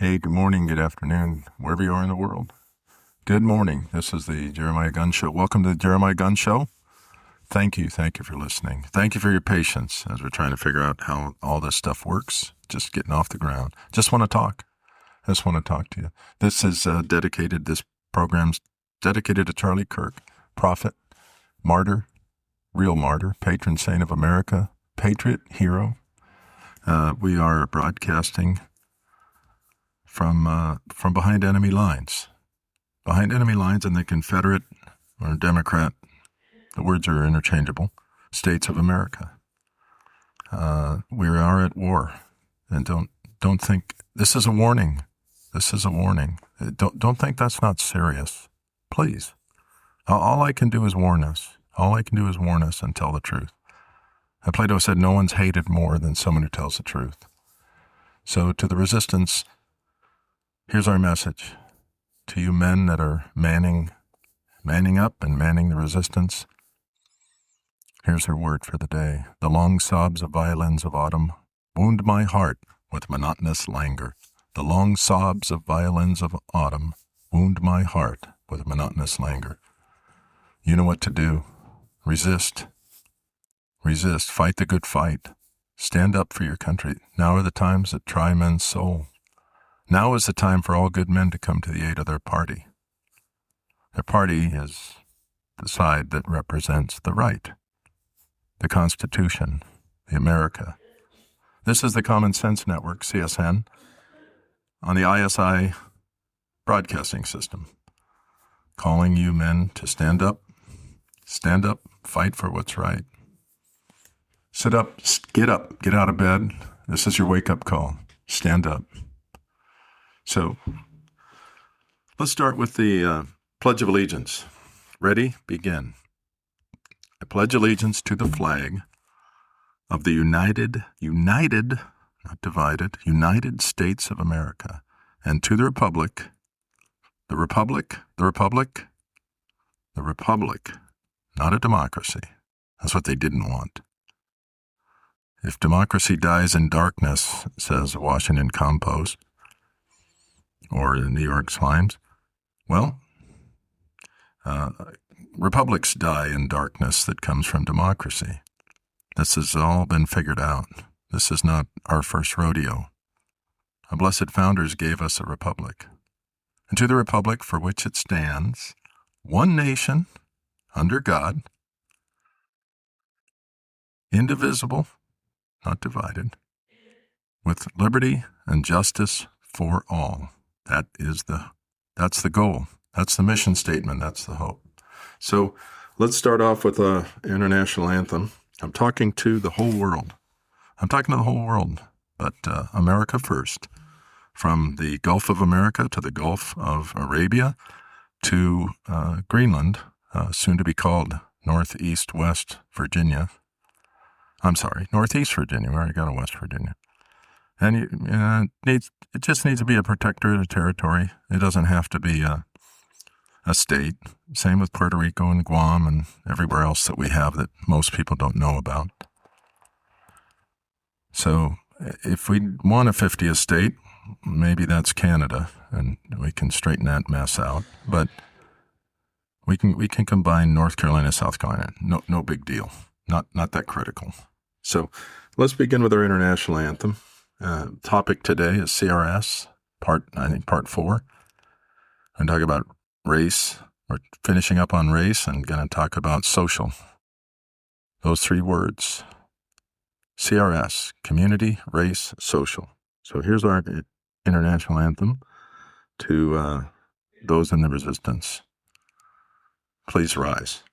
Hey, good morning, good afternoon, wherever you are in the world. Good morning. This is the Jeremiah Gunn Show. Welcome to the Jeremiah Gunn Show. Thank you for listening. Thank you for your patience as we're trying to figure out how all this stuff works. Just getting off the ground. Just want to talk. To you. This program's dedicated to Charlie Kirk, prophet, martyr, real martyr, patron saint of America, patriot, hero. We are broadcasting from behind enemy lines. Behind enemy lines in the Confederate or Democrat, the words are interchangeable, states of America. We are at war. And don't think, this is a warning. Don't think that's not serious. Please. All I can do is warn us. And tell the truth. And Plato said no one's hated more than someone who tells the truth. So to the resistance, here's our message. To you men that are manning up and manning the resistance, here's her word for the day. The long sobs of violins of autumn wound my heart with monotonous languor. The long sobs of violins of autumn wound my heart with monotonous languor. You know what to do. Resist. Fight the good fight. Stand up for your country. Now are the times that try men's soul. Now is the time for all good men to come to the aid of their party. Their party is the side that represents the right, the Constitution, the America. This is the Common Sense Network, CSN, on the ISI broadcasting system, calling you men to stand up, fight for what's right. Sit up, get out of bed. This is your wake-up call. Stand up. So, let's start with the Pledge of Allegiance. Ready? Begin. I pledge allegiance to the flag of the United, not divided, United States of America, and to the republic, not a democracy. That's what they didn't want. If democracy dies in darkness, says the Washington Compost, or the New York Times, well, republics die in darkness that comes from democracy. This has all been figured out. This is not our first rodeo. Our blessed founders gave us a republic. And to the republic for which it stands, one nation, under God, indivisible, not divided, with liberty and justice for all. That's the goal. That's the mission statement. That's the hope. So let's start off with an international anthem. I'm talking to the whole world. But America first. From the Gulf of America to the Gulf of Arabia to Greenland, soon to be called Northeast Virginia. We already got a West Virginia. And it just needs to be a protectorate of territory. It doesn't have to be a state. Same with Puerto Rico and Guam and everywhere else that we have that most people don't know about. So if we want a 50th state, maybe that's Canada, and we can straighten that mess out. But we can combine North Carolina, South Carolina. No big deal. Not that critical. So let's begin with our international anthem. Topic today is CRS, part 4. I'm talking about race. We're finishing up on race and going to talk about social. Those 3 words. CRS, community, race, social. So here's our international anthem to those in the resistance. Please rise.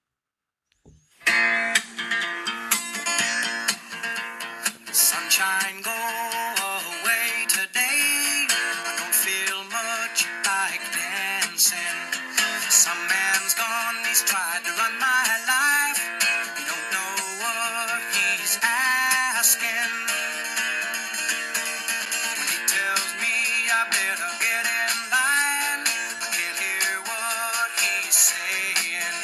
Sunshine, go away today. I don't feel much like dancing. Some man's gone, he's tried to run my life. He don't know what he's asking. When he tells me I better get in line, I can't hear what he's saying.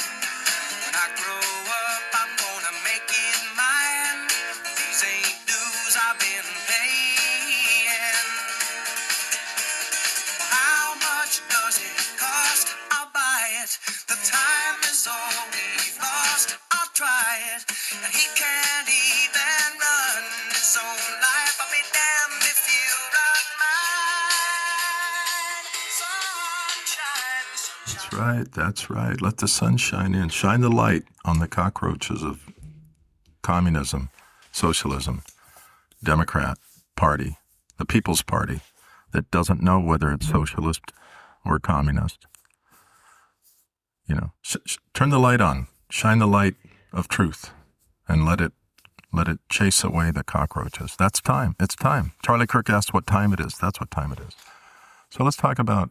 right. That's right. Let the sun shine in. Shine the light on the cockroaches of communism, socialism, Democrat Party, the People's Party that doesn't know whether it's socialist or communist. Turn the light on. Shine the light of truth and let it chase away the cockroaches. That's time. It's time. Charlie Kirk asked what time it is. That's what time it is. So let's talk about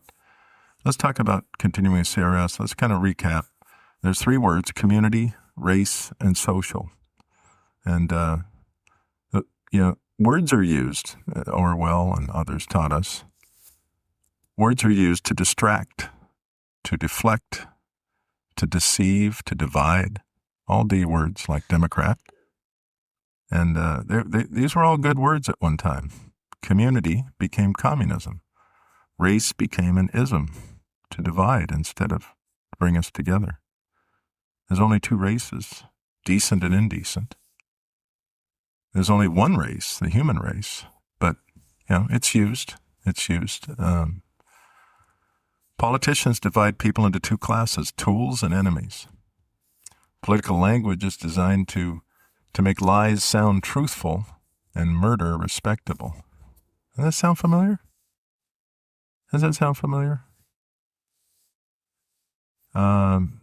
continuing CRS. Let's kind of recap. There's 3 words: community, race, and social. And words are used. Orwell and others taught us. Words are used to distract, to deflect, to deceive, to divide. All D words like Democrat. And these were all good words at one time. Community became communism. Race became an ism, to divide instead of bring us together. There's only 2 races, decent and indecent. There's only one race, the human race, but it's used. It's used. Politicians divide people into 2 classes: tools and enemies. Political language is designed to make lies sound truthful and murder respectable. Does that sound familiar? Does that sound familiar?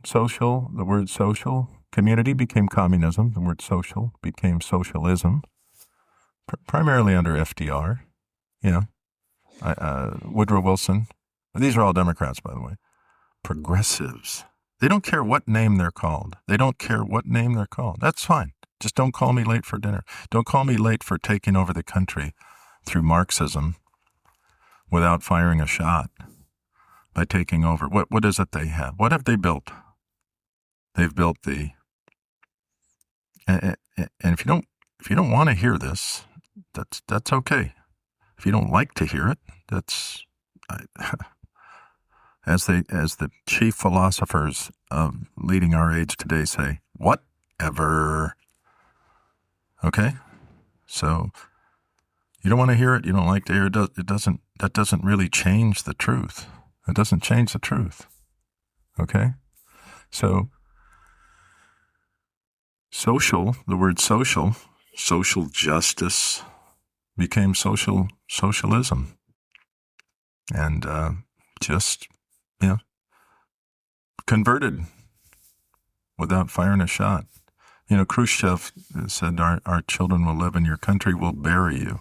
Social, the word social. Community became communism. The word social became socialism, primarily under FDR. Woodrow Wilson. These are all Democrats, by the way. Progressives. They don't care what name they're called. That's fine. Just don't call me late for dinner. Don't call me late for taking over the country through Marxism without firing a shot by taking over. What is it they have? What have they built? They've built and if you don't want to hear this, that's okay. If you don't like to hear it, that's as the chief philosophers of leading our age today say, whatever. Okay? So you don't want to hear it, you don't like to hear it, that doesn't really change the truth. It doesn't change the truth. Okay? So social, the word social justice became socialism. And converted without firing a shot. Khrushchev said, our children will live in your country, we'll bury you.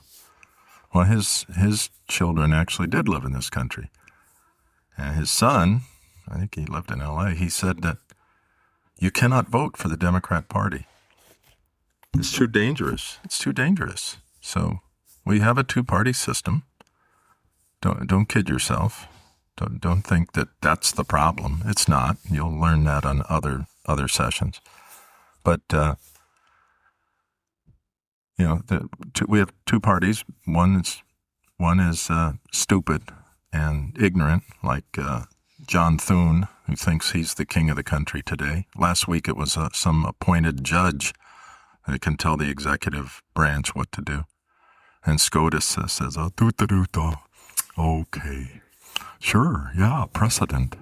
Well, his children actually did live in this country. And his son, I think he lived in L.A., he said that you cannot vote for the Democrat Party. It's too dangerous. So we have a 2-party system. Don't kid yourself. Don't think that that's the problem. It's not. You'll learn that on other sessions. But we have 2 parties. One is stupid and ignorant, like John Thune, who thinks he's the king of the country today. Last week it was some appointed judge that can tell the executive branch what to do. And SCOTUS says, okay, sure, yeah, precedent.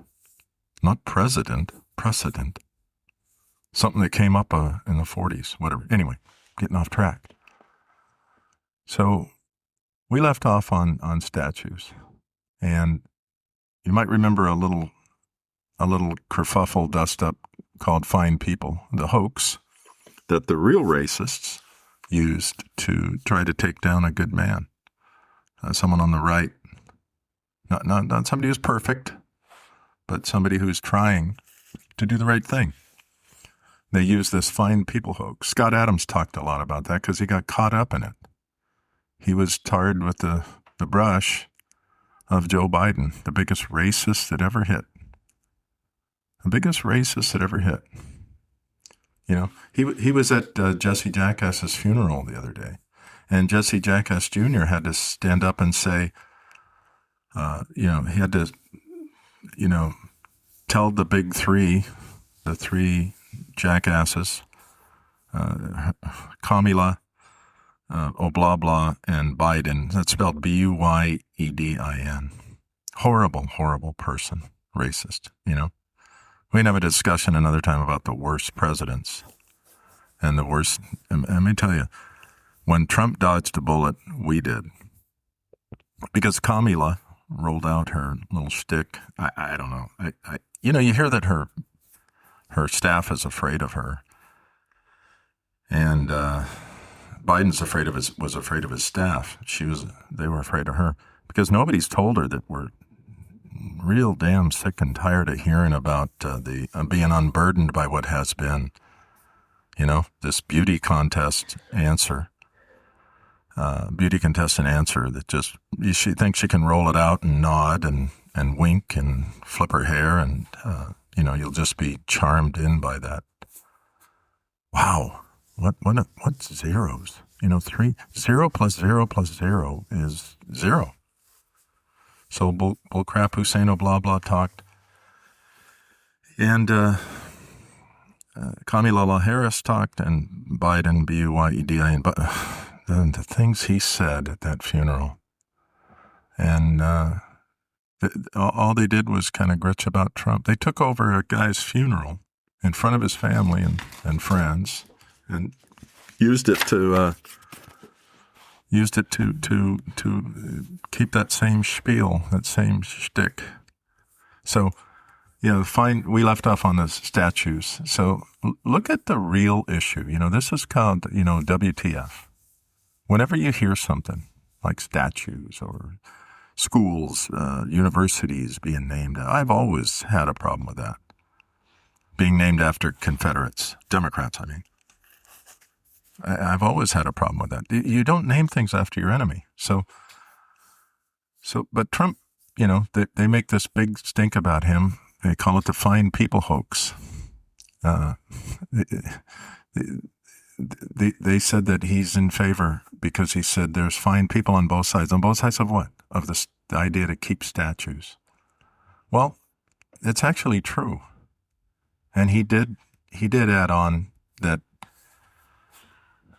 Not president, precedent. Something that came up in the 40s, whatever. Anyway, getting off track. So we left off on statues. And you might remember a little kerfuffle dust-up called Fine People, the hoax that the real racists used to try to take down a good man, someone on the right, not somebody who's perfect, but somebody who's trying to do the right thing. They use this Fine People hoax. Scott Adams talked a lot about that because he got caught up in it. He was tarred with the brush of Joe Biden, the biggest racist that ever hit. The biggest racist that ever hit. He was at Jesse Jackass's funeral the other day, and Jesse Jackass Jr. had to stand up and say, he had to, tell the big 3, the 3 jackasses, Kamala, Oblabla, and Biden. That's spelled Buydin. Horrible, horrible person, racist, We can have a discussion another time about the worst presidents and the worst. And let me tell you, when Trump dodged a bullet, we did. Because Kamala rolled out her little shtick. I don't know. You hear that her staff is afraid of her, and Biden's was afraid of his staff. They were afraid of her because nobody's told her that we're real damn sick and tired of hearing about the being unburdened by what has been. This beauty contestant answer that she thinks she can roll it out and nod and wink and flip her hair and, you'll just be charmed in by that. Wow. What's zeros? 0 plus 0 plus 0 is 0. So bull crap Hussein blah blah talked. And Kamala Harris talked, and Biden, Biden, but the things he said at that funeral, and all they did was kind of gritch about Trump. They took over a guy's funeral in front of his family and friends, and used it to keep that same spiel, that same shtick. So, we left off on the statues. So look at the real issue. This is called, WTF. Whenever you hear something like statues or schools, universities being named, I've always had a problem with that. Being named after Confederates, Democrats, I mean. I've always had a problem with that. You don't name things after your enemy. But Trump, they make this big stink about him. They call it the fine people hoax. They said that he's in favor because he said there's fine people on both sides. On both sides of what? Of the idea to keep statues. Well, it's actually true. And he did add on that.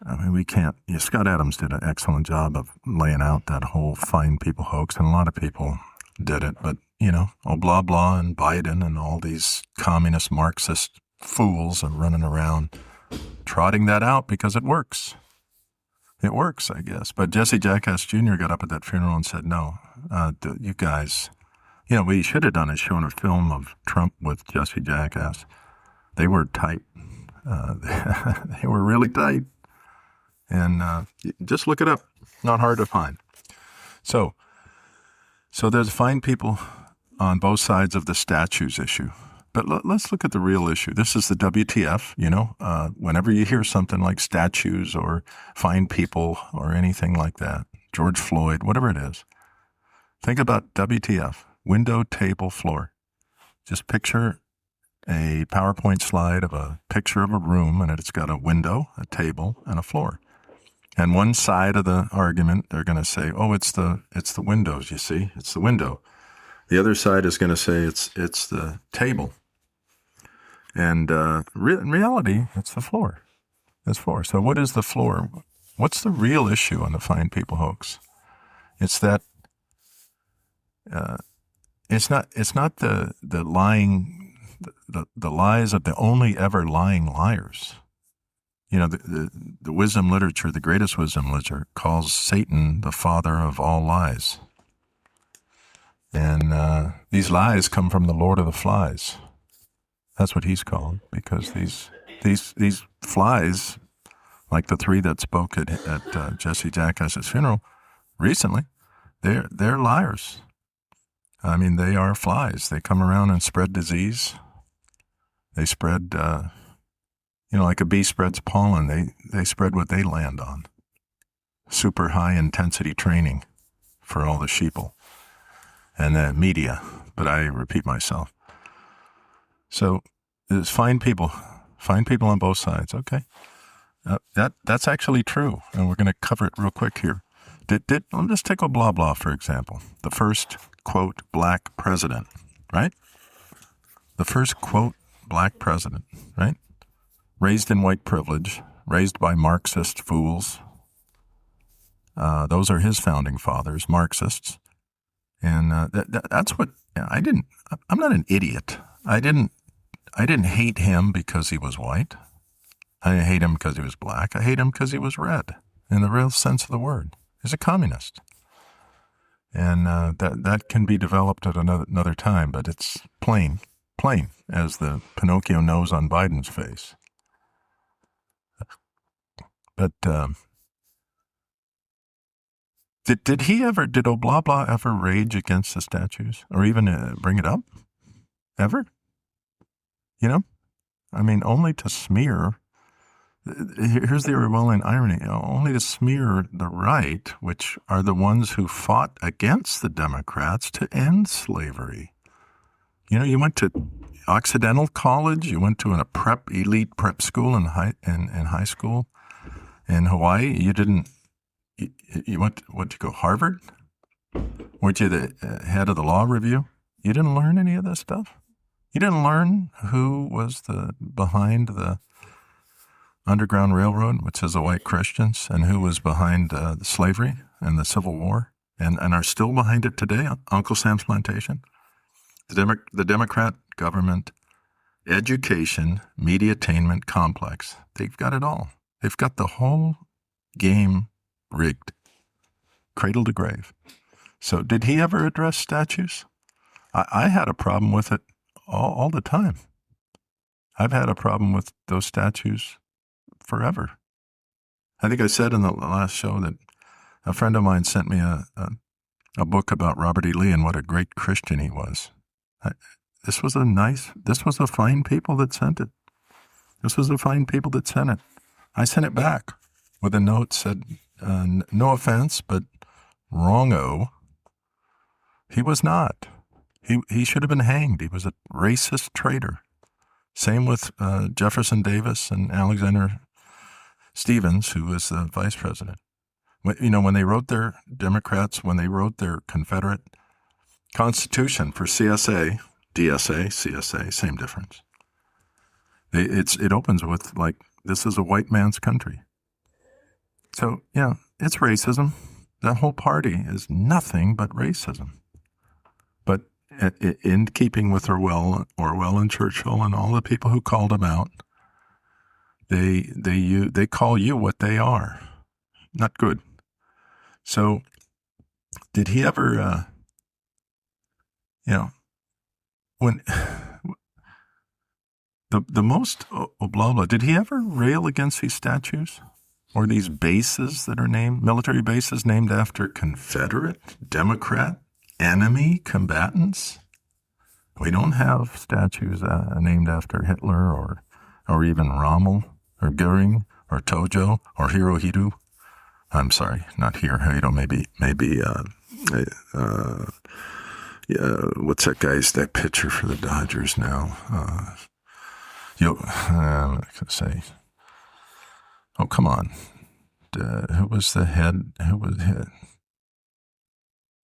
I mean, we can't. Scott Adams did an excellent job of laying out that whole fine people hoax, and a lot of people did it. But, blah, blah, and Biden and all these communist Marxist fools are running around trotting that out because it works. It works, I guess. But Jesse Jackass Jr. got up at that funeral and said, no, you guys, what he should have done is shown a film of Trump with Jesse Jackass. They were tight. They were really tight. And just look it up. Not hard to find. So there's fine people on both sides of the statues issue. But let's look at the real issue. This is the WTF, whenever you hear something like statues or fine people or anything like that, George Floyd, whatever it is, think about WTF, window, table, floor. Just picture a PowerPoint slide of a picture of a room, and it's got a window, a table, and a floor. And one side of the argument, they're going to say, oh, it's the windows, you see. It's the window. The other side is going to say it's the table. And in reality, it's the floor. It's floor. So what is the floor? What's the real issue on the fine people hoax? It's that it's not the lying, the lies of the only ever lying liars. The wisdom literature, the greatest wisdom literature, calls Satan the father of all lies. And these lies come from the Lord of the Flies. That's what he's called, because these flies, like the three that spoke at Jesse Jackass's funeral recently, they're liars. I mean, they are flies. They come around and spread disease. They spread, like a bee spreads pollen. They spread what they land on. Super high intensity training for all the sheeple and the media. But I repeat myself. So there's fine people on both sides. Okay, that's actually true, and we're going to cover it real quick here. Let's take a blah blah for example. The first quote black president, right? The first quote black president, right? Raised in white privilege, raised by Marxist fools. Those are his founding fathers, Marxists, and that's what I didn't. I'm not an idiot. I didn't I didn't hate him because he was white. I didn't hate him because he was black. I hate him because he was red, in the real sense of the word. He's a communist. And that can be developed at another time, but it's plain as the Pinocchio nose on Biden's face. But did Oblabla ever rage against the statues or even bring it up? Ever? You know? I mean, only to smear. Here's the Orwellian irony. Only to smear the right, which are the ones who fought against the Democrats to end slavery. You know, you went to Occidental College, you went to elite prep school in high school in Hawaii. You didn't. You went to go Harvard? Weren't you the head of the law review? You didn't learn any of this stuff. You didn't learn who was behind the Underground Railroad, which is the white Christians, and who was behind the slavery and the Civil War, and are still behind it today, Uncle Sam's Plantation. The Democrat government, education, media-tainment complex, they've got it all. They've got the whole game rigged, cradle to grave. So did he ever address statues? I had a problem with it all the time. I've had a problem with those statues forever. I think I said in the last show that a friend of mine sent me a book about Robert E. Lee and what a great Christian he was. This was a fine people that sent it. This was a fine people that sent it. I sent it back with a note said, no offense, but wrong-o. He was not. He should have been hanged. He was a racist traitor. Same with Jefferson Davis and Alexander Stevens, who was the vice president. When they wrote their Confederate Constitution for CSA, DSA, CSA, same difference. It opens with, like, this is a white man's country. So, yeah, it's racism. That whole party is nothing but racism. But in keeping with Orwell and Churchill and all the people who called him out, they call you what they are. Not good. So, did he ever, when the most Oblabla, did he ever rail against these statues or these bases that are military bases named after Confederate, Democrat, enemy combatants? We don't have statues named after Hitler or even Rommel or Goering or Tojo or Hirohito. I'm sorry, not Hirohito. Maybe. What's that pitcher for the Dodgers now? I'm going to say. Oh, come on. Who was the head?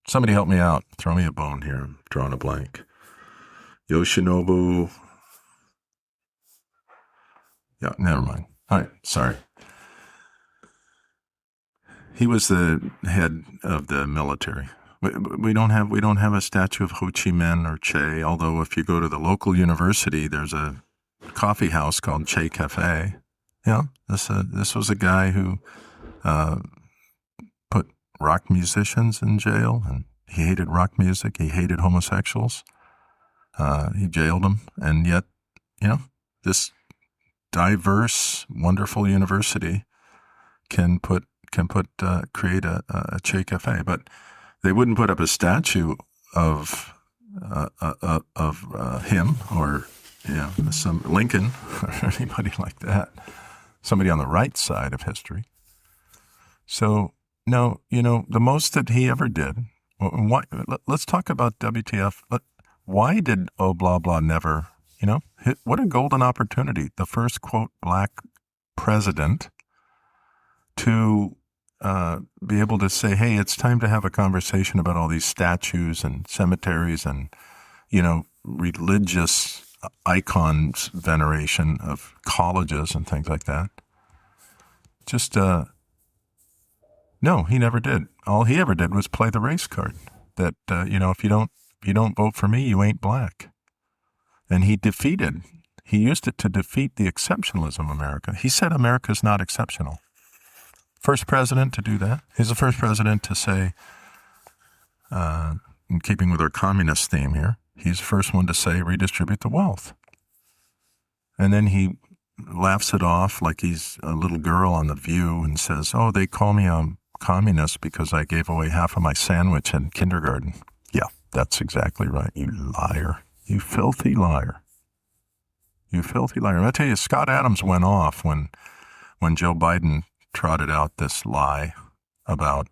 Somebody help me out. Throw me a bone here. I'm drawing a blank. Yoshinobu. Yeah, never mind. All right, sorry. He was the head of the military. We don't have a statue of Ho Chi Minh or Che. Although if you go to the local university, there's a coffee house called Che Cafe. Yeah, this was a guy who put rock musicians in jail, and he hated rock music. He hated homosexuals. He jailed them, and yet, this diverse, wonderful university can create a Che Cafe, but they wouldn't put up a statue of him or some Lincoln or anybody like that. Somebody on the right side of history. So no, the most that he ever did. Why? Let's talk about WTF. Why did Oblabla never? What a golden opportunity. The first, quote, black president to be able to say, hey, it's time to have a conversation about all these statues and cemeteries and, religious icons veneration of colleges and things like that. Just, no, he never did. All he ever did was play the race card that, if you don't vote for me, you ain't black. And he defeated He used it to defeat the exceptionalism of America. He said America's not exceptional. First president to do that. He's the first president to say, in keeping with our communist theme here, he's the first one to say redistribute the wealth. And then he laughs it off like he's a little girl on The View and says, oh, they call me a communist because I gave away half of my sandwich in kindergarten. Yeah, that's exactly right, you liar. You filthy liar. You filthy liar. I tell you, Scott Adams went off when Joe Biden trotted out this lie about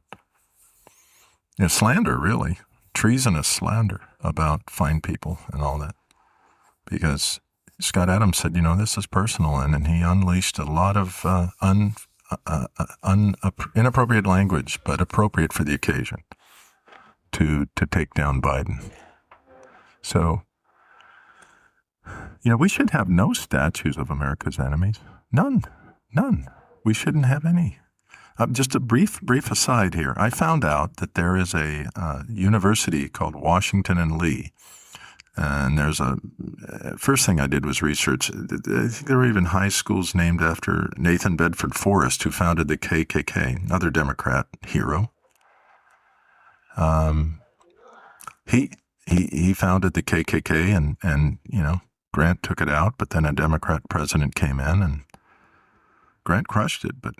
slander, really, treasonous slander about fine people and all that. Because Scott Adams said, this is personal, and he unleashed a lot of inappropriate language, but appropriate for the occasion, to take down Biden. So, we should have no statues of America's enemies. None. We shouldn't have any. Just a brief aside here. I found out that there is a university called Washington and Lee. And there's first thing I did was research. I think there were even high schools named after Nathan Bedford Forrest, who founded the KKK, another Democrat hero. He founded the KKK, and Grant took it out, but then a Democrat president came in, and Grant crushed it. But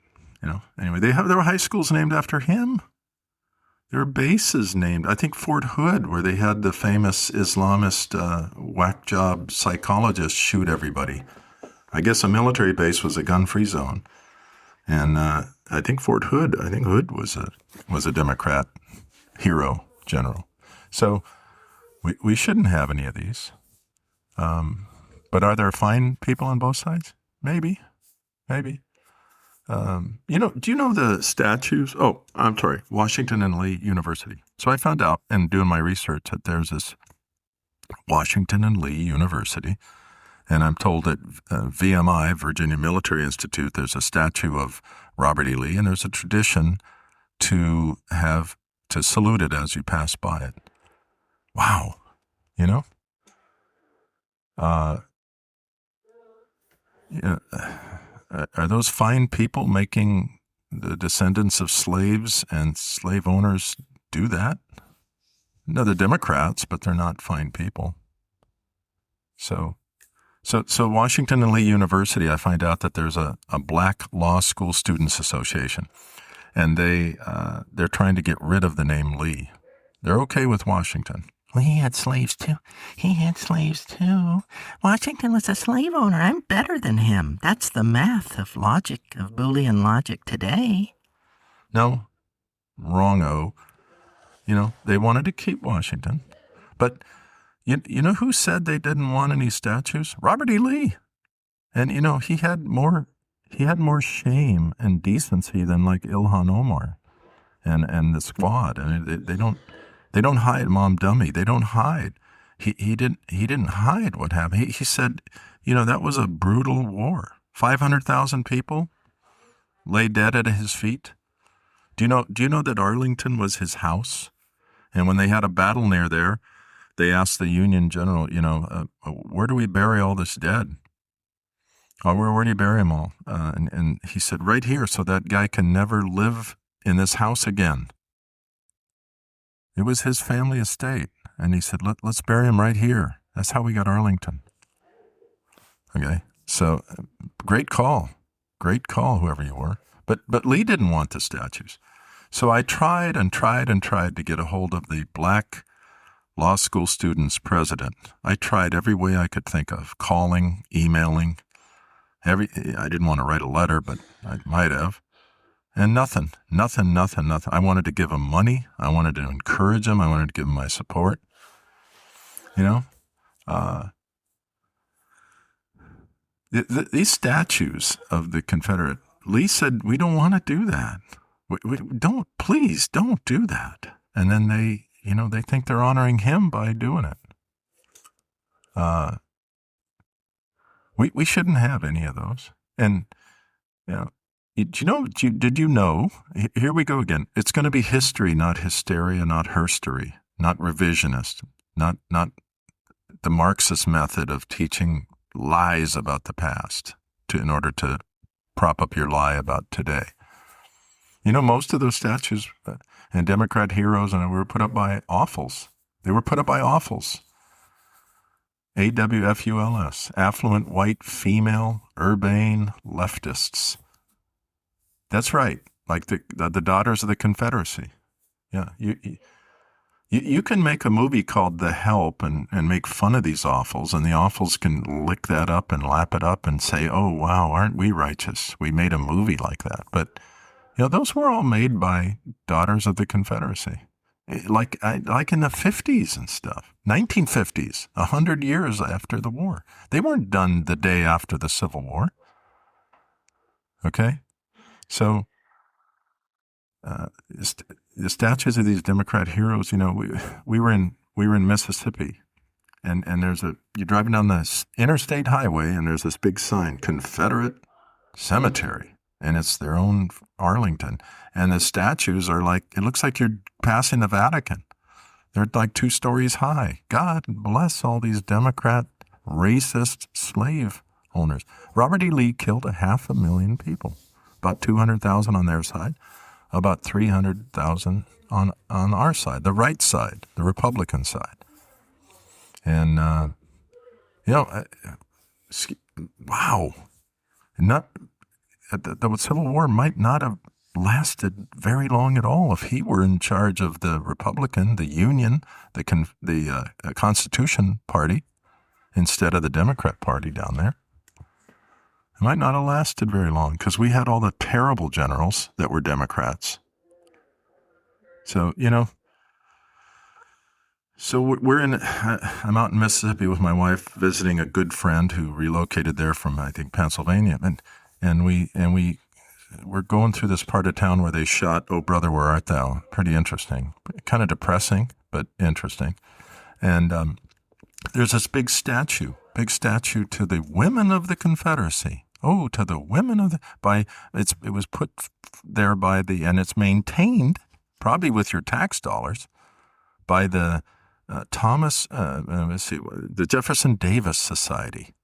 anyway, there were high schools named after him. There were bases named, I think Fort Hood, where they had the famous Islamist whack job psychologist shoot everybody. I guess a military base was a gun-free zone, and I think Hood was a Democrat hero general. So we shouldn't have any of these. But are there fine people on both sides? Maybe. Do you know the statues? Oh, I'm sorry, Washington and Lee University. So I found out in doing my research that there's this Washington and Lee University, and I'm told at VMI, Virginia Military Institute, there's a statue of Robert E. Lee, and there's a tradition to salute it as you pass by it. Wow, Are those fine people making the descendants of slaves and slave owners do that? No, they're Democrats, but they're not fine people. So Washington and Lee University, I find out that there's a Black Law School Students Association, and they're trying to get rid of the name Lee. They're okay with Washington. Well, he had slaves too. Washington was a slave owner. I'm better than him. That's the math of logic, of Boolean logic today. No, wrong-o. They wanted to keep Washington. But you know who said they didn't want any statues? Robert E. Lee. And, he had more shame and decency than like Ilhan Omar and the squad. I mean, they don't hide, Mom Dummy. They don't hide. He didn't hide what happened. He said, that was a brutal war. 500,000 people lay dead at his feet. Do you know that Arlington was his house? And when they had a battle near there, they asked the Union general, where do we bury all this dead? Oh, where do you bury them all? And he said, right here, so that guy can never live in this house again. It was his family estate. And he said, let's bury him right here. That's how we got Arlington. Okay, so great call, whoever you were. But Lee didn't want the statues. So I tried to get a hold of the Black Law School Students president. I tried every way I could think of, calling, emailing. I didn't want to write a letter, but I might have. And nothing. I wanted to give him money. I wanted to encourage him. I wanted to give him my support. These statues of the Confederate, Lee said, we don't want to do that. Please don't do that. And then they think they're honoring him by doing it. We shouldn't have any of those. And, did you know, here we go again. It's going to be history, not hysteria, not herstory, not revisionist, not the Marxist method of teaching lies about the past in order to prop up your lie about today. You know, most of those statues and Democrat heroes were put up by awfuls. They were put up by awfuls. AWFULS, affluent white female urbane leftists. That's right, like the daughters of the Confederacy. Yeah, you can make a movie called The Help and make fun of these awfuls, and the awfuls can lick that up and lap it up and say, "Oh wow, aren't we righteous? We made a movie like that." But those were all made by daughters of the Confederacy, like in the 50s and stuff, 1950s, 100 years after the war. They weren't done the day after the Civil War. Okay, so the statues of these Democrat heroes. We were in Mississippi, and you're driving down the interstate highway, and there's this big sign, Confederate Cemetery. And it's their own Arlington. And the statues are like, it looks like you're passing the Vatican. They're like 2 stories high. God bless all these Democrat, racist slave owners. Robert E. Lee killed 500,000 people, about 200,000 on their side, about 300,000 on our side, the right side, the Republican side. And, wow. The Civil War might not have lasted very long at all if he were in charge of the Republican, the Union, the Constitution Party, instead of the Democrat Party down there. It might not have lasted very long because we had all the terrible generals that were Democrats. So, I'm out in Mississippi with my wife visiting a good friend who relocated there from, I think, Pennsylvania. And we're going through this part of town where they shot "Oh Brother, Where Art Thou?" Pretty interesting, kind of depressing, but interesting. And there's this big statue to the women of the Confederacy. Oh, to the women of it was put there and it's maintained, probably with your tax dollars, by the the Jefferson Davis Society.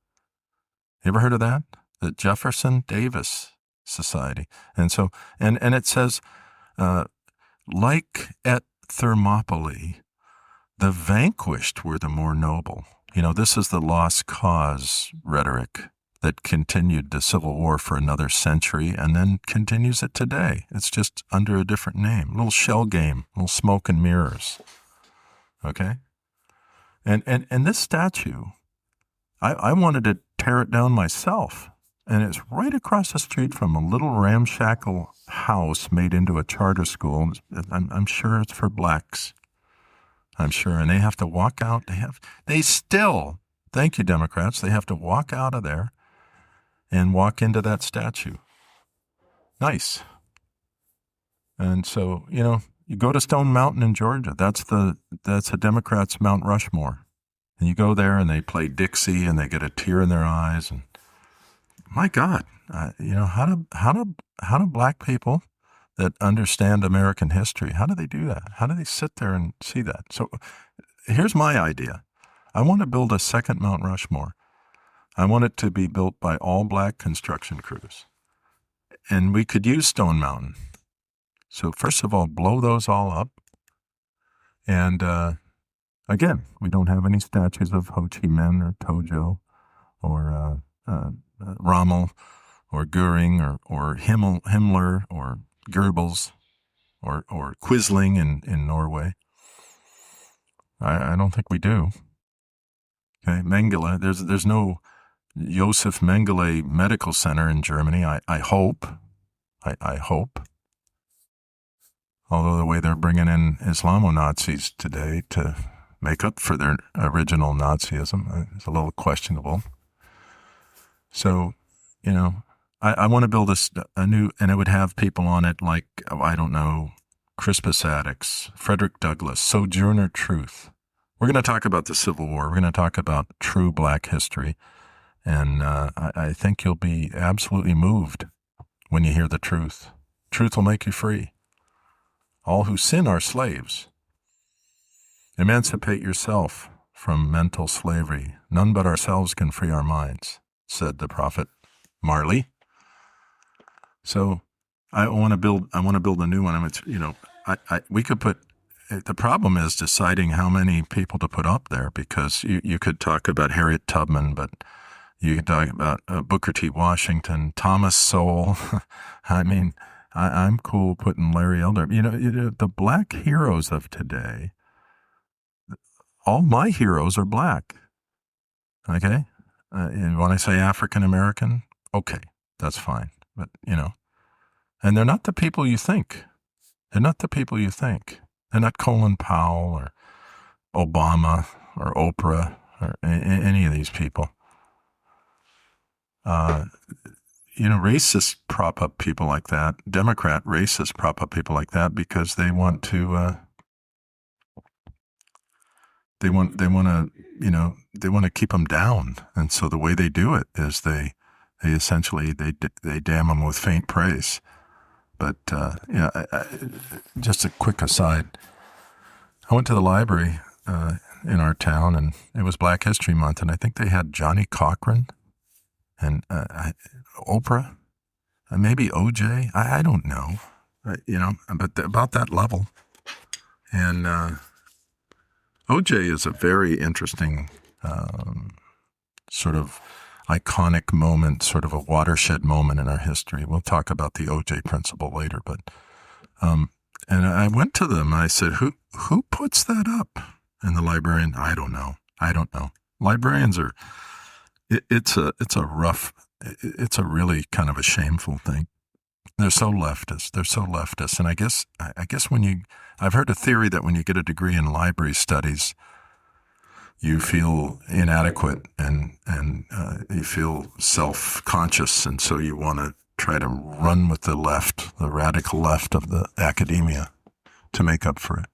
You ever heard of that? The Jefferson Davis Society. And so, and it says, like at Thermopylae, the vanquished were the more noble. This is the lost cause rhetoric that continued the Civil War for another century and then continues it today. It's just under a different name, a little shell game, a little smoke and mirrors. Okay? And this statue, I wanted to tear it down myself. And it's right across the street from a little ramshackle house made into a charter school. I'm sure it's for blacks. I'm sure. And they have to walk out. Thank you, Democrats, they have to walk out of there and walk into that statue. Nice. And so, you go to Stone Mountain in Georgia. That's a Democrats' Mount Rushmore. And you go there and they play Dixie and they get a tear in their eyes. And my God, how do black people that understand American history, how do they do that? How do they sit there and see that? So here's my idea. I want to build a second Mount Rushmore. I want it to be built by all black construction crews. And we could use Stone Mountain. So first of all, blow those all up. And again, we don't have any statues of Ho Chi Minh or Tojo or Rommel or Goering or Himmler or Goebbels or Quisling in Norway. I don't think we do. Okay, Mengele. There's no Josef Mengele Medical Center in Germany. I hope. I hope. Although the way they're bringing in Islamo-Nazis today to make up for their original Nazism is a little questionable. So, I want to build a new, and it would have people on it like, I don't know, Crispus Attucks, Frederick Douglass, Sojourner Truth. We're going to talk about the Civil War. We're going to talk about true black history. And I think you'll be absolutely moved when you hear the truth. Truth will make you free. All who sin are slaves. Emancipate yourself from mental slavery. None but ourselves can free our minds, said the prophet Marley. So I want to build a new one. I mean, we could put. The problem is deciding how many people to put up there, because you could talk about Harriet Tubman, but you could talk about Booker T. Washington, Thomas Sowell. I mean, I'm cool putting Larry Elder. The black heroes of today, all my heroes are black. Okay? And when I say African American, okay, that's fine. But, and they're not the people you think. They're not the people you think. They're not Colin Powell or Obama or Oprah or any of these people. Racists prop up people like that. Democrat racists prop up people like that because they want to. They want to keep them down, and so the way they do it is they essentially damn them with faint praise. But just a quick aside. I went to the library in our town, and it was Black History Month, and I think they had Johnny Cochran and Oprah, and maybe OJ. I don't know, but about that level. And OJ is a very interesting sort of iconic moment, sort of a watershed moment in our history. We'll talk about the OJ principle later, but and I went to them. I said, "Who puts that up?" And the librarian, I don't know. Librarians are. It's a really kind of a shameful thing. They're so leftist. And I guess I've heard a theory that when you get a degree in library studies, you feel inadequate and you feel self-conscious, and so you want to try to run with the left, the radical left of the academia, to make up for it.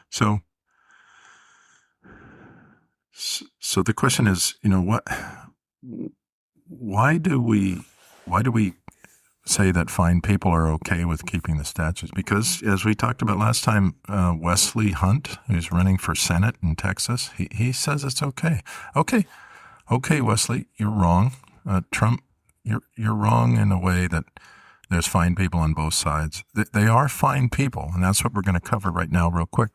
So the question is, why do we say that fine people are okay with keeping the statues? Because, as we talked about last time, Wesley Hunt, who's running for Senate in Texas, he says it's okay. Okay, Wesley, you're wrong. Trump, you're wrong in a way that there's fine people on both sides. They are fine people, and that's what we're going to cover right now real quick.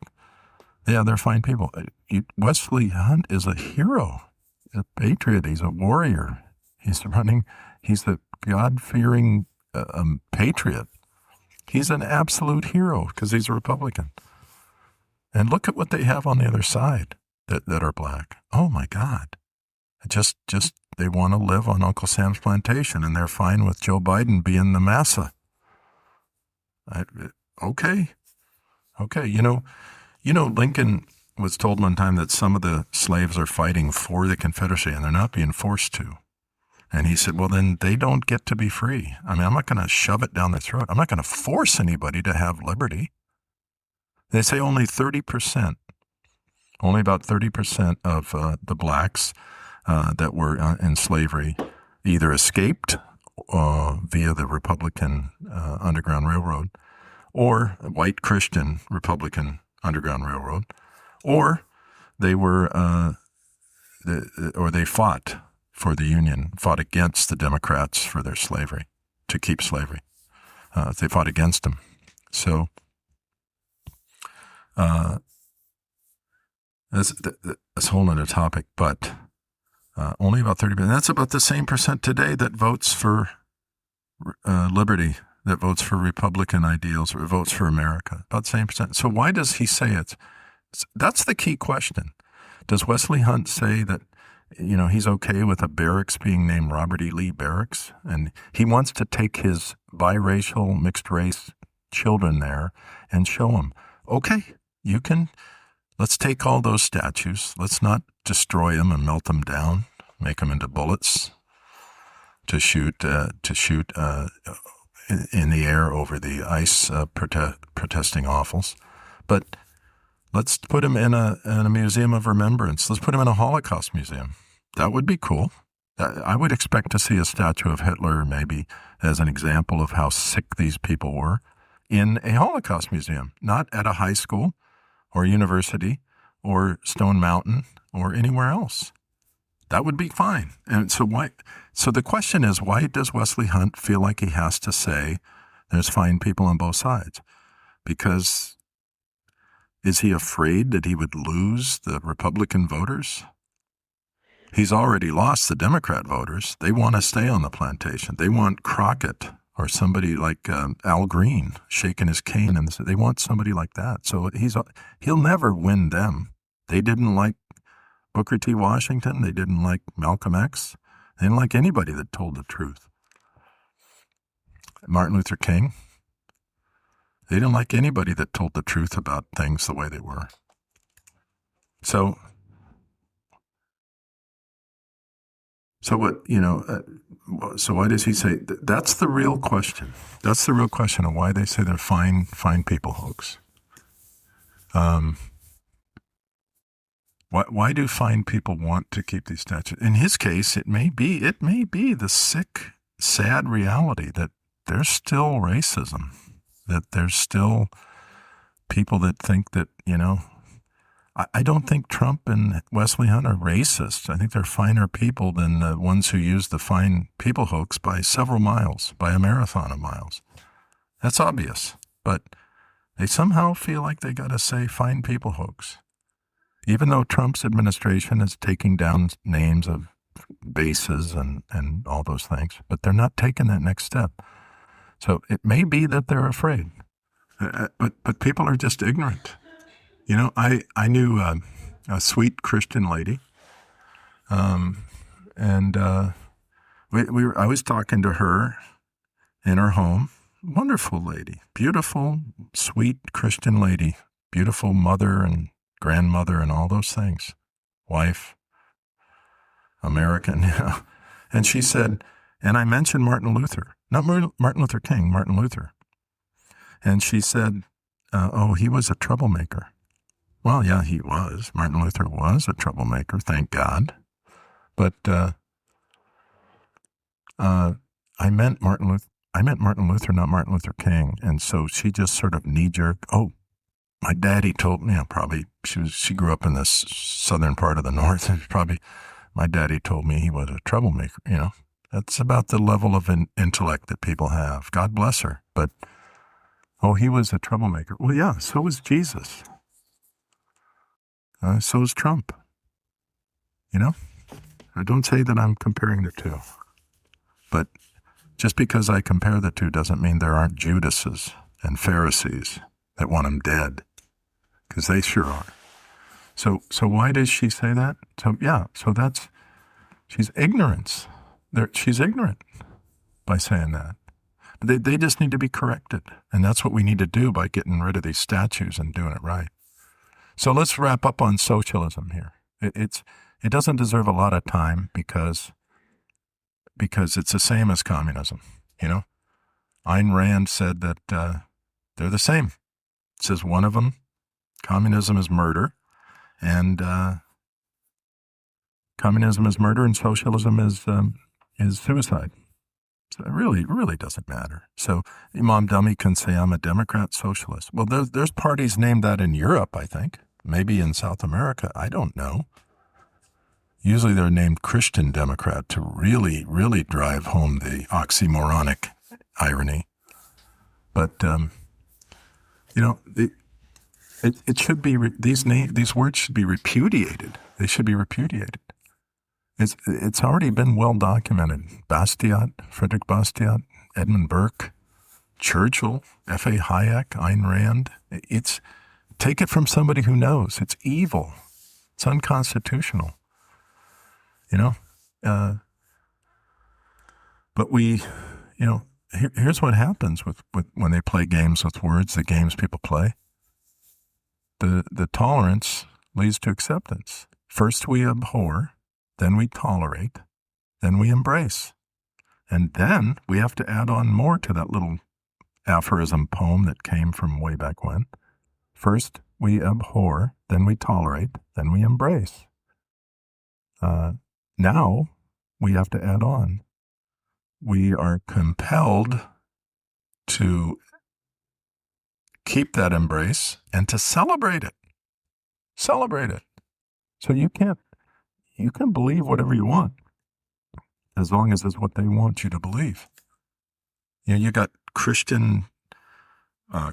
Yeah, they're fine people. Wesley Hunt is a hero. He's a patriot. He's a warrior. He's the God-fearing patriot. He's an absolute hero because he's a Republican. And look at what they have on the other side that are black. Oh my God. Just they want to live on Uncle Sam's plantation, and they're fine with Joe Biden being the massa. Okay. Lincoln was told one time that some of the slaves are fighting for the Confederacy and they're not being forced to. And he said, well, then they don't get to be free. I mean, I'm not going to shove it down their throat. I'm not going to force anybody to have liberty. They say only about 30% of the blacks that were in slavery either escaped via the Republican Underground Railroad, or white Christian Republican Underground Railroad, or they fought for the Union, fought against the Democrats for their slavery, to keep slavery. They fought against them. So that's a whole other topic, but only about 30%. That's about the same percent today that votes for liberty, that votes for Republican ideals, or votes for America. About the same percent. So why does he say it? That's the key question. Does Wesley Hunt say that, he's okay with a barracks being named Robert E. Lee Barracks, and he wants to take his biracial, mixed-race children there and show them, okay, let's take all those statues. Let's not destroy them and melt them down, make them into bullets to shoot in the air over the ice protesting offals. But let's put him in a museum of remembrance. Let's put him in a Holocaust museum. That would be cool. I would expect to see a statue of Hitler, maybe as an example of how sick these people were, in a Holocaust museum, not at a high school or university or Stone Mountain or anywhere else. That would be fine. And so the question is, why does Wesley Hunt feel like he has to say there's fine people on both sides? Because is he afraid that he would lose the Republican voters? He's already lost the Democrat voters. They want to stay on the plantation. They want Crockett or somebody like Al Green shaking his cane, and they want somebody like that. So he'll never win them. They didn't like Booker T. Washington. They didn't like Malcolm X. They didn't like anybody that told the truth. Martin Luther King. They didn't like anybody that told the truth about things the way they were. So what, so why does he say, that's the real question. That's the real question of why they say they're fine people hoax. Why do fine people want to keep these statues? In his case, it may be the sick, sad reality that there's still racism, that there's still people that think that, I don't think Trump and Wesley Hunt are racist. I think they're finer people than the ones who use the fine people hoax by several miles, by a marathon of miles. That's obvious. But they somehow feel like they got to say fine people hoax. Even though Trump's administration is taking down names of bases and all those things, but they're not taking that next step. So it may be that they're afraid, but people are just ignorant. I knew a sweet Christian lady, and I was talking to her in her home. Wonderful lady, beautiful, sweet Christian lady, beautiful mother and grandmother and all those things, wife, American. And she said, and I mentioned Martin Luther, not Martin Luther King, Martin Luther. And she said, he was a troublemaker. Well, yeah, he was. Martin Luther was a troublemaker, thank God. But I meant Martin Luther, not Martin Luther King. And so she just sort of knee-jerk, my daddy told me, probably she grew up in this southern part of the North, and probably my daddy told me he was a troublemaker. That's about the level of intellect that people have. God bless her. But, he was a troublemaker. Well, yeah, so was Jesus. So is Trump. I don't say that I'm comparing the two. But just because I compare the two doesn't mean there aren't Judases and Pharisees that want him dead. Because they sure are. So why does she say that? She's ignorance. She's ignorant by saying that. But they just need to be corrected. And that's what we need to do by getting rid of these statues and doing it right. So let's wrap up on socialism here. It doesn't deserve a lot of time because it's the same as communism. Ayn Rand said that they're the same. It says one of them, communism is murder, and communism is murder, and socialism is suicide. So it really doesn't matter. So Imam Dummy can say, I'm a Democrat socialist. Well, there's parties named that in Europe, I think. Maybe in South America. I don't know. Usually they're named Christian Democrat to really, really drive home the oxymoronic irony. But, it should be, these words should be repudiated. They should be repudiated. It's already been well documented. Bastiat, Frederick Bastiat, Edmund Burke, Churchill, F.A. Hayek, Ayn Rand. Take it from somebody who knows. It's evil. It's unconstitutional. But here's what happens with when they play games with words, the games people play. The tolerance leads to acceptance. First we abhor, then we tolerate, then we embrace. And then we have to add on more to that little aphorism poem that came from way back when. First we abhor, then we tolerate, then we embrace. Now we have to add on. We are compelled to keep that embrace and to celebrate it. Celebrate it. So you can believe whatever you want as long as it's what they want you to believe. You got Christian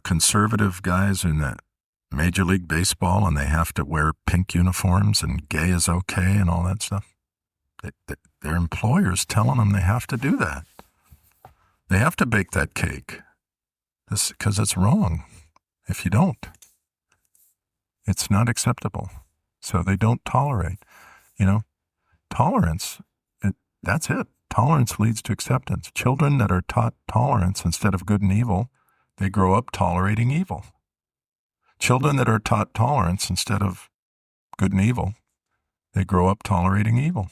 conservative guys in that Major League Baseball, and they have to wear pink uniforms and gay is okay and all that stuff. Their employers telling them they have to do that. They have to bake that cake because it's wrong if you don't. It's not acceptable. So they don't tolerate. Tolerance, that's it. Tolerance leads to acceptance. Children that are taught tolerance instead of good and evil, they grow up tolerating evil. Children that are taught tolerance instead of good and evil, they grow up tolerating evil.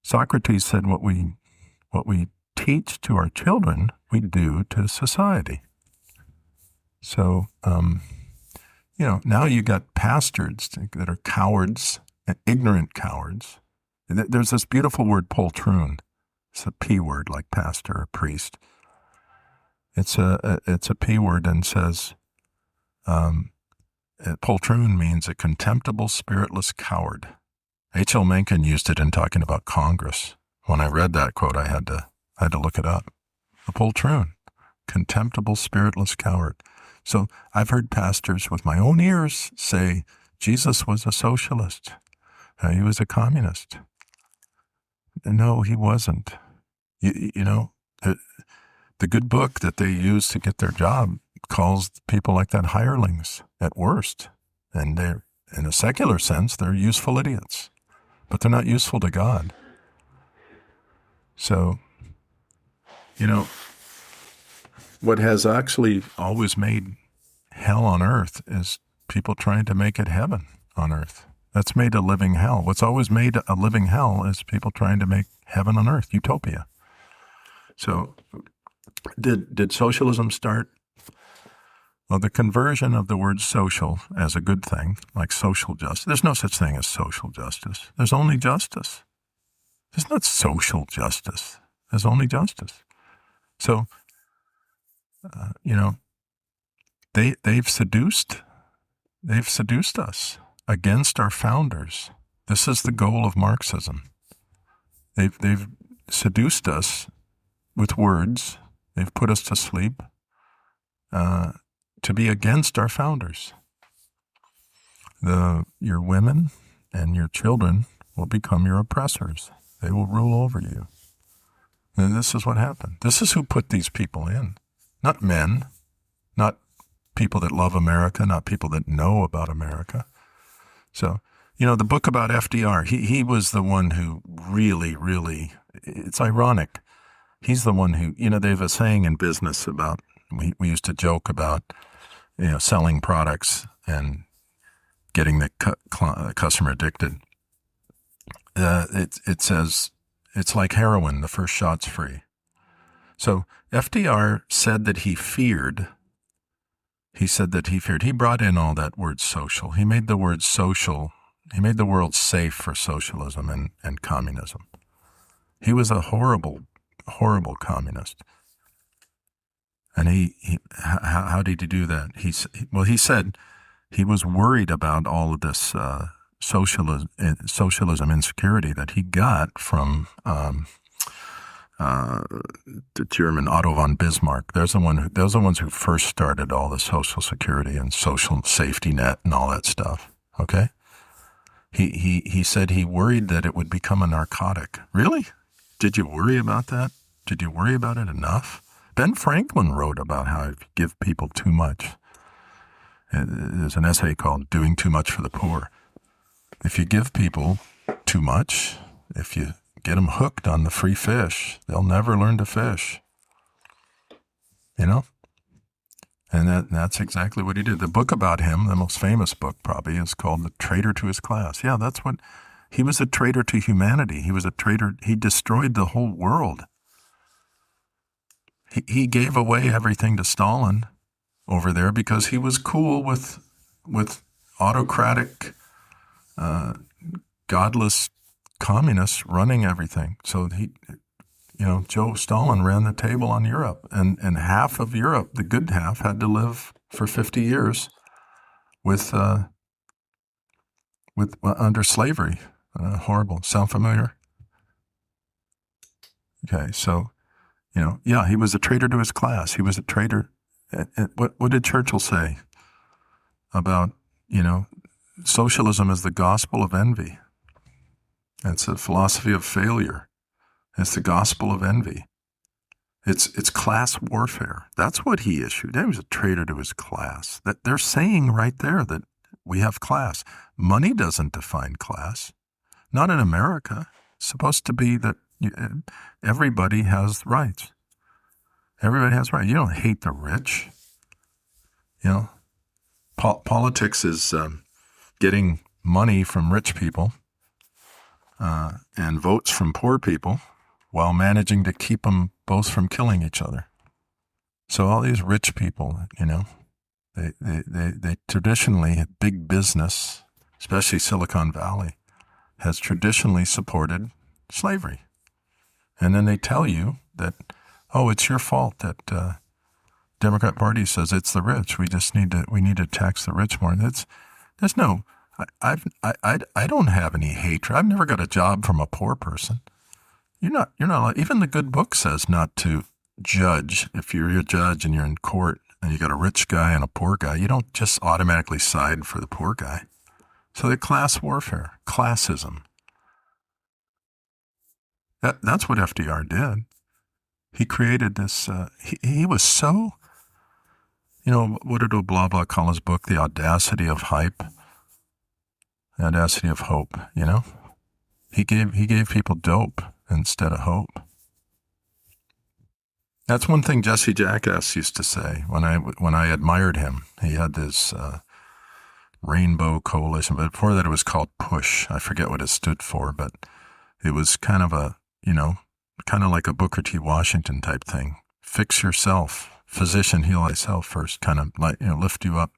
Socrates said what we teach to our children, we do to society. So, now you got pastors that are cowards, ignorant cowards. There's this beautiful word, poltroon. It's a P word, like pastor or priest. It's a P word and says, poltroon means a contemptible, spiritless coward. H.L. Mencken used it in talking about Congress. When I read that quote, I had to look it up. A poltroon, contemptible, spiritless coward. So I've heard pastors with my own ears say Jesus was a socialist. He was a communist. No, he wasn't. The good book that they use to get their job calls people like that hirelings at worst. And they're, in a secular sense, they're useful idiots. But they're not useful to God. So, what has actually always made hell on earth is people trying to make it heaven on earth. That's made a living hell. What's always made a living hell is people trying to make heaven on earth, utopia. So, did socialism start? Well, the conversion of the word social as a good thing, like social justice. There's no such thing as social justice. There's only justice. There's not social justice. There's only justice. So, they've seduced us against our founders. This is the goal of Marxism. They've seduced us with words. They've put us to sleep to be against our founders. Your women and your children will become your oppressors. They will rule over you. And this is what happened. This is who put these people in. Not men, not people that love America, not people that know about America. So, the book about FDR, he was the one who really, really, it's ironic. He's the one who, they have a saying in business about, we used to joke about, selling products and getting the customer addicted. It says, it's like heroin, the first shot's free. So FDR said that he feared. He brought in all that word social. He made the word social. He made the world safe for socialism and communism. He was a horrible, horrible communist. And how did he do that? He said he was worried about all of this socialism insecurity that he got from the German Otto von Bismarck. Those are the ones who first started all the social security and social safety net and all that stuff. Okay, he said he worried that it would become a narcotic. Really? Did you worry about that? Did you worry about it enough? Ben Franklin wrote about how if you give people too much, there's an essay called "Doing Too Much for the Poor." If you give people too much, if you get them hooked on the free fish, they'll never learn to fish. And that's exactly what he did. The book about him, the most famous book probably, is called The Traitor to His Class. Yeah, that's what, he was a traitor to humanity. He was a traitor. He destroyed the whole world. He gave away everything to Stalin over there because he was cool with autocratic, godless communists running everything. So Joe Stalin ran the table on Europe, and half of Europe, the good half, had to live for 50 years with under slavery. Horrible. Sound familiar? Okay, so yeah, he was a traitor to his class. He was a traitor. What did Churchill say about socialism is the gospel of envy? It's a philosophy of failure. It's the gospel of envy. It's class warfare. That's what he issued. He was a traitor to his class. That they're saying right there that we have class. Money doesn't define class. Not in America. It's supposed to be that everybody has rights. Everybody has rights. You don't hate the rich. Politics is getting money from rich people and votes from poor people while managing to keep them both from killing each other. So all these rich people, they traditionally, big business, especially Silicon Valley, has traditionally supported slavery. And then they tell you that, oh, it's your fault that Democrat Party says it's the rich. We need to tax the rich more. There's no. I don't have any hatred. I've never got a job from a poor person. You're not. Even the good book says not to judge. If you're a judge and you're in court and you got a rich guy and a poor guy, you don't just automatically side for the poor guy. So the class warfare, classism. That's what FDR did. He created this. He was so. What did Oblaba call his book? The Audacity of Hype. The Audacity of Hope. He gave people dope instead of hope. That's one thing Jesse Jackass used to say when I admired him. He had this Rainbow Coalition, but before that it was called PUSH. I forget what it stood for, but it was kind of like a Booker T. Washington type thing. Fix yourself. Physician, heal thyself first, kind of like, lift you up,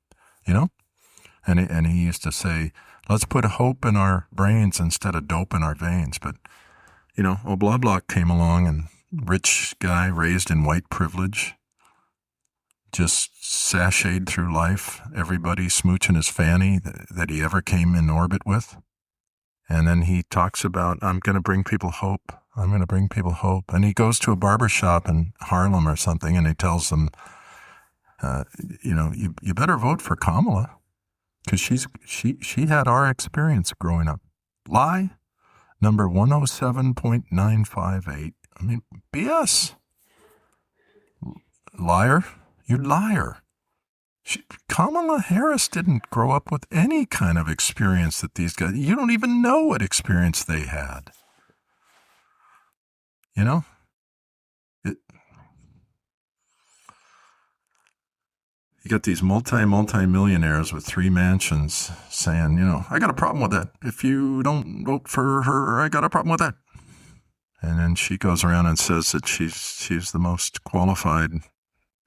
And he used to say, let's put hope in our brains instead of dope in our veins. But, Oblablock came along, and rich guy raised in white privilege, just sashayed through life, everybody smooching his fanny that he ever came in orbit with. And then he talks about, I'm going to bring people hope. I'm going to bring people hope. And he goes to a barber shop in Harlem or something, and he tells them, you better vote for Kamala because she had our experience growing up. Lie, number 107.958. I mean, BS. Liar. You liar. Kamala Harris didn't grow up with any kind of experience that these guys, you don't even know what experience they had. You got these multi-millionaires with 3 mansions saying, I got a problem with that. If you don't vote for her, I got a problem with that. And then she goes around and says that she's the most qualified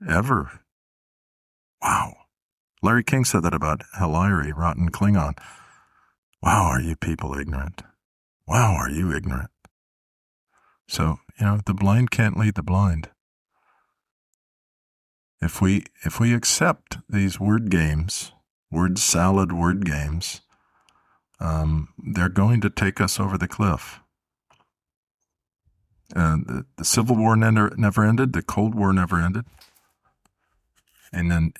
ever. Wow. Larry King said that about Hilary, rotten Klingon. Wow, are you people ignorant? Wow, are you ignorant? So, the blind can't lead the blind. If we accept these word games, word salad word games, they're going to take us over the cliff. The Civil War never ended. The Cold War never ended. And then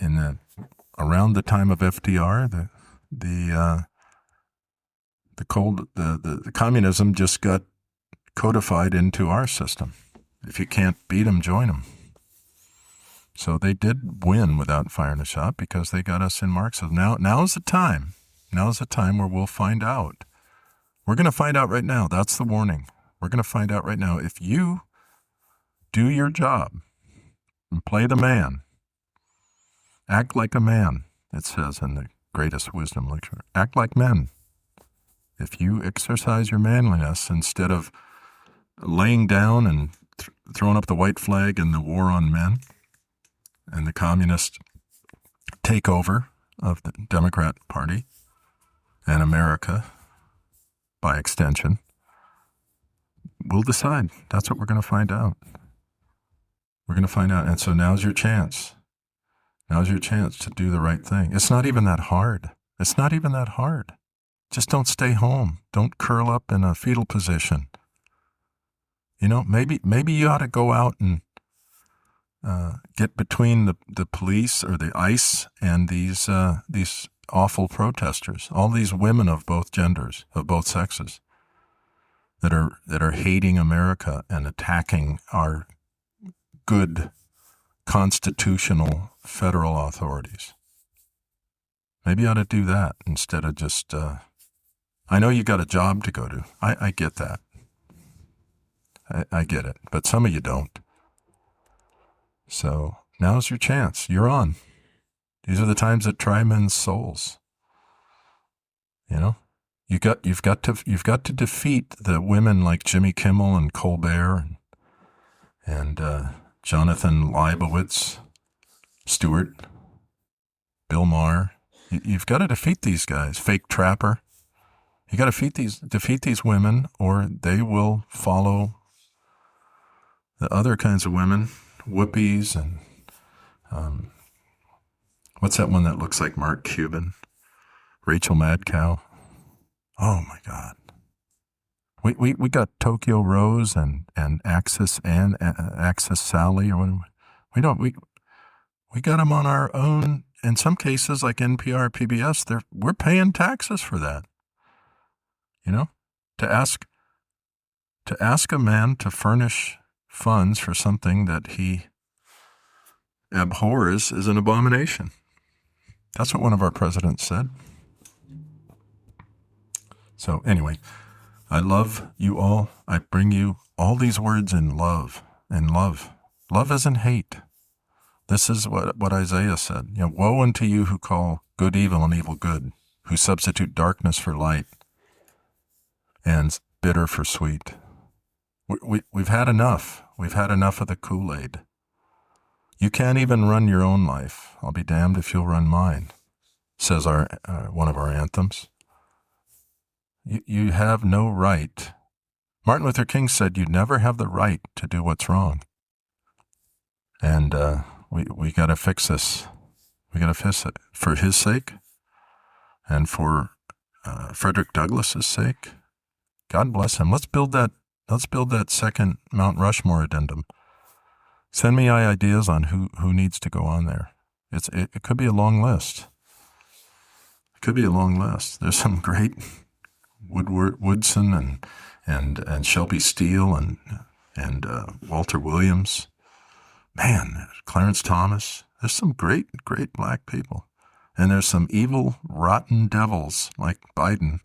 around the time of FDR, the communism just got codified into our system. If you can't beat them, join them. So they did win without firing a shot because they got us in Marxism. Now's the time. Now's the time where we'll find out. We're going to find out right now. That's the warning. We're going to find out right now. If you do your job and play the man, act like a man, it says in the Greatest Wisdom lecture. Act like men. If you exercise your manliness instead of laying down and throwing up the white flag in the war on men and the communist takeover of the Democrat Party and America by extension, we'll decide. That's what we're going to find out. We're going to find out. And so now's your chance. Now's your chance to do the right thing. It's not even that hard. It's not even that hard. Just don't stay home. Don't curl up in a fetal position. Maybe you ought to go out and get between the police or the ICE and these awful protesters. All these women of both genders, of both sexes, that are hating America and attacking our good constitutional federal authorities. Maybe you ought to do that instead of just. I know you got a job to go to. I get that. I get it, but some of you don't. So now's your chance. You're on. These are the times that try men's souls. You've got to defeat the women like Jimmy Kimmel and Colbert and Jonathan Leibowitz, Stewart, Bill Maher. You've got to defeat these guys. Fake Trapper. You got to defeat these women, or they will follow the other kinds of women, Whoopies, and what's that one that looks like Mark Cuban? Rachel Madcow. Oh my God. We got Tokyo Rose and Axis Sally, or whatever. We got them on our own. In some cases, like NPR, PBS, we're paying taxes for that. To ask a man to furnish funds for something that he abhors is an abomination. That's what one of our presidents said. So anyway, I love you all. I bring you all these words in love. And love isn't hate. This is what Isaiah said. Woe unto you who call good evil and evil good, who substitute darkness for light and bitter for sweet. We've had enough. We've had enough of the Kool-Aid. You can't even run your own life. I'll be damned if you'll run mine, says one of our anthems. You have no right. Martin Luther King said you never have the right to do what's wrong. And we got to fix this. We got to fix it for his sake and for Frederick Douglass's sake. God bless him. Let's build that second Mount Rushmore addendum. Send me ideas on who needs to go on there. It could be a long list. It could be a long list. There's some great Woodson and Shelby Steele and Walter Williams. Man, Clarence Thomas. There's some great black people. And there's some evil, rotten devils like Biden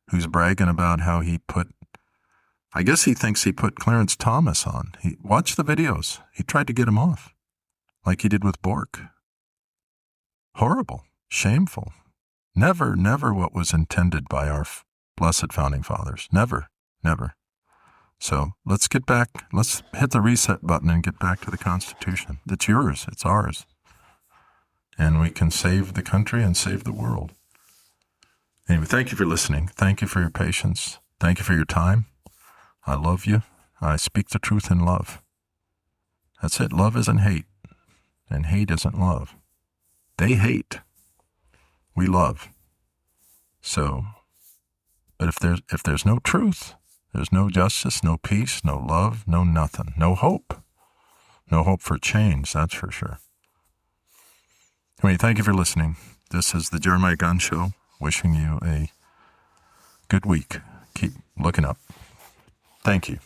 who's bragging about how I guess he thinks he put Clarence Thomas on. Watch the videos. He tried to get him off, like he did with Bork. Horrible, shameful. Never what was intended by our blessed founding fathers. Never. So let's get back. Let's hit the reset button and get back to the Constitution. It's yours. It's ours. And we can save the country and save the world. Anyway, thank you for listening. Thank you for your patience. Thank you for your time. I love you. I speak the truth in love. That's it. Love isn't hate, and hate isn't love. They hate. We love. So, but if there's no truth, there's no justice, no peace, no love, no nothing, no hope. No hope for change, that's for sure. Anyway, thank you for listening. This is the Jeremiah Gunn Show. Wishing you a good week. Keep looking up. Thank you.